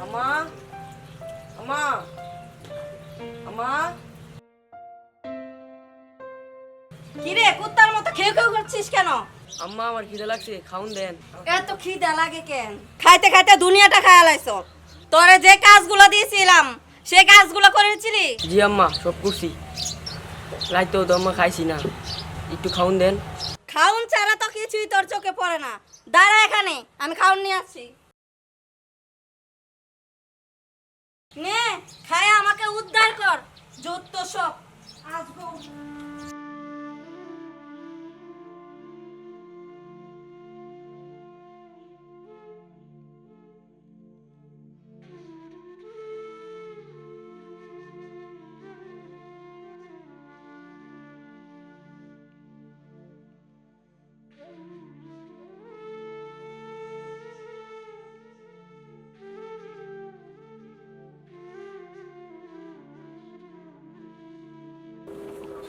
আমা আমা আমা কি রে কুত্তার মতো খেয়ে খেয়ে করছিস কেন? আম্মা আমার খিদে লাগছে, খাউন দেন। এত খিদা লাগে কেন? খাইতে খাইতে দুনিয়াটা খায়া লাইছো। তোরে যে কাজগুলো দিয়েছিলাম সেই কাজগুলো করেছিলি? জি আম্মা, সব করছি। রাইতেও তো আম্মা খাইছি না, একটু খাউন দেন। খাউন ছাড়া তো কিছুই তোর চোখে পড়ে না। দাঁড়া এখানে, আমি খাউন নিয়ে আসছি। নে খায়া আমাকে উদ্ধার কর। যত সব আসবো।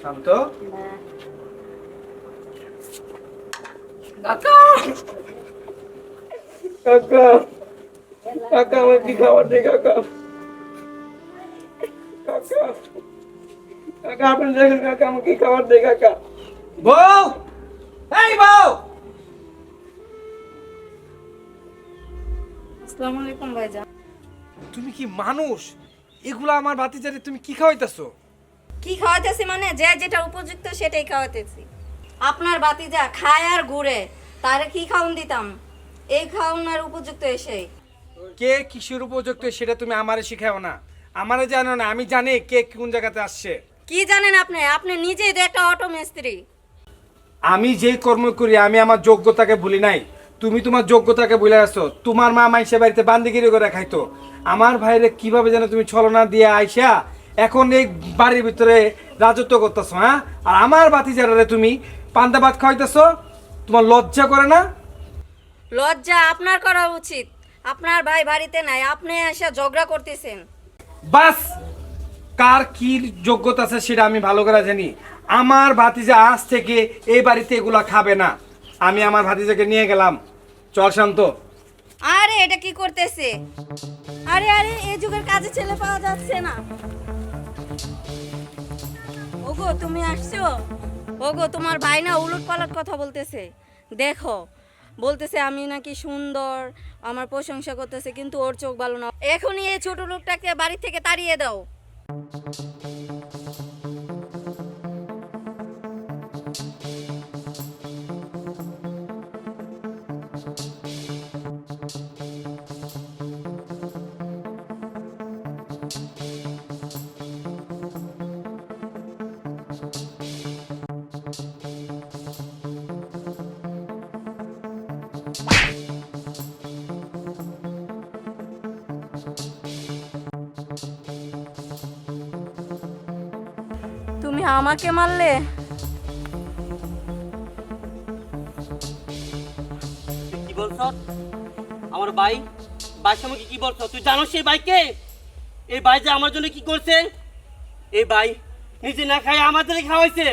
শান্ত কাকা কাকা কাকা আমার কি খাবার দেয় কাকা কাকা কাকা আপনি দেখেন কাকা আমার কি খাবার দেয় কাকা বউ এই বউ আসসালামু আলাইকুম ভাইজান। তুমি কি মানুষ এগুলা আমার ভাতিজারে তুমি কি খাওয়াইতাছো কি খাওয়াতেছি মানে যে যেটা উপযুক্ত সেটাই খাওয়াতেছি। আপনার বাতিজা খায় আর ঘুরে, তারে কি খাওন দিতাম? এই খাওনার উপযুক্ত এসে। কে কিসের উপযুক্ত সেটা তুমি আমারে শিখাও না, আমারে জানো না, আমি জানি কে কোন জায়গাতে আসছে। কি জানেন আপনি? আপনি নিজেই তো একটা অটো মিস্ত্রি। আমি যেই কর্ম করি আমি আমার যোগ্যতাকে ভুলি নাই, তুমি তোমার যোগ্যতাকে ভুলে আসছো। তোমার মা মাইসে বাড়িতে বান্দিগিরি করে খাইতো, আমার ভাইরে কিভাবে যেন তুমি ছলনা দিয়ে আইসা এখন এই বাড়ির ভিতরে রাজত্ব করতেছো। হ্যাঁ, আর আমার বাতিজারে তুমি পান্তা ভাত খাওয়াইতেছো, তোমার লজ্জা করে না? লজ্জা আপনার করা উচিত। আপনার ভাই বাড়িতে নাই, আপনি এসে ঝগড়া করতেছেন। বাস, কার কি যোগ্যতা আছে সেটা আমি ভালো করে জানি। আমার ভাতিজা আজ থেকে এই বাড়িতে এগুলা খাবে না। আমি আমার ভাতিজাকে নিয়ে গেলাম। চল শান্ত। আরে এটা কি করতেছে? আরে আরে এই যুগের কাজে ছেলে পাওয়া যাচ্ছে না। ওগো তুমি আসছো? ওগো তোমার ভাই না উলট পালট কথা বলতেছে। দেখো, বলতেছে আমি নাকি সুন্দর, আমার প্রশংসা করতেছে, কিন্তু ওর চোখ ভালো না। এখনই এই ছোট লোকটাকে বাড়ি থেকে তাড়িয়ে দাও। তুমি আমাকে মারলে? কি বলছ? আমার ভাই ভাই সম্পর্কে কি বলছ? তুই জানো সেই ভাইকে? এই ভাই যে আমার জন্য কি করছে? এই ভাই নিজে না খাই আমাদের খাওয়াইছে।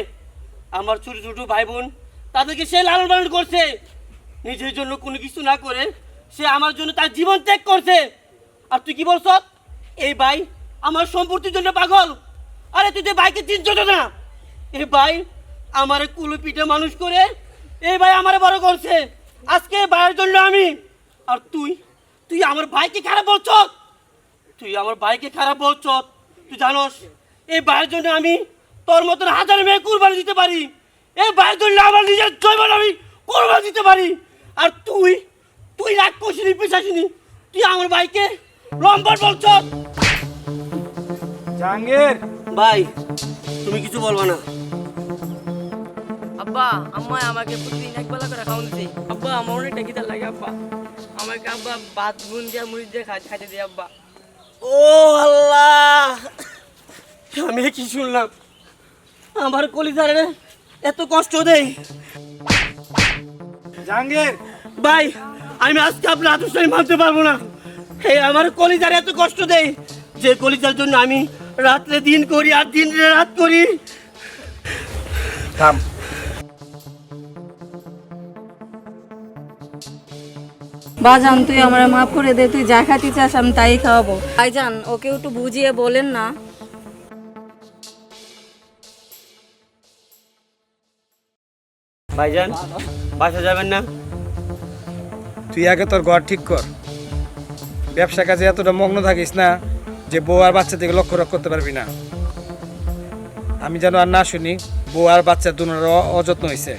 আমার ছোট ছোট ভাই বোন তাদেরকে সে লালন পালন করছে। নিজের জন্য কোনো কিছু না করে সে আমার জন্য তার জীবন ত্যাগ করছে। আর তুই কি বলছ? এই ভাই আমার সম্পত্তির জন্য পাগল। আরে তুই তো ভাইকে চিনছ না। এই ভাই আমার কুলো পিঠে মানুষ করে এই ভাই আমারে বড় করছে। আজকে এই ভাইয়ের জন্য আমি, আর তুই তুই আমার ভাইকে খারাপ বলছ। তুই আমার ভাইকে খারাপ বলছ। তুই জানোস এই ভাইয়ের জন্য আমি তোর মতন হাজার মেয়ে কুরবানি দিতে পারি। এই ভাইয়ের জন্য আমার নিজের জৈবন আমি কুরবানি দিতে পারি। আর তুই তুই রাগ করছিলি, পেশাসিনি, তুই আমার ভাইকে লম্পট বলছ। জাহাঙ্গীর, ভাই তুমি কিছু বলবা না। আব্বা আম্মা আমাকে প্রতিদিন একবেলা করে খাওয়ান দিছে। আব্বা আমার অনেকটা খিদে লাগে আব্বা, আমাকে আব্বা ভাত গুন দিয়ে মুড়ি দিয়ে খাইতে দিয়ে আব্বা। ও আল্লাহ, আমি কি শুনলাম? আমার কলিজারে এত কষ্ট দেই। জাহাঙ্গীর, ভাই আমি আজকে আপনার আদর্শই মানতে পারবো না। এই আমার কলিজারে এত কষ্ট দেই যে কলিজার জন্য আমি রাত্রে দিন করি আর দিন রাত করি। থাম। বাজান তুই আমার মাফ করে দে, তুই যা খাতি চাস আমি তাই খাওয়াবো। ভাইজান ওকে একটু বুঝিয়ে বলেন না। ভাইজান বাসা যাবেন না? তুই আগে তোর ঘর ঠিক কর, ব্যবসা কাজে এতটা মগ্ন থাকিস না যে বউ আর বাচ্চা থেকে লক্ষ্য করতে পারবি না। আমি যেন আর না শুনি বউ আর বাচ্চা দুনোর অযত্ন হয়েছে।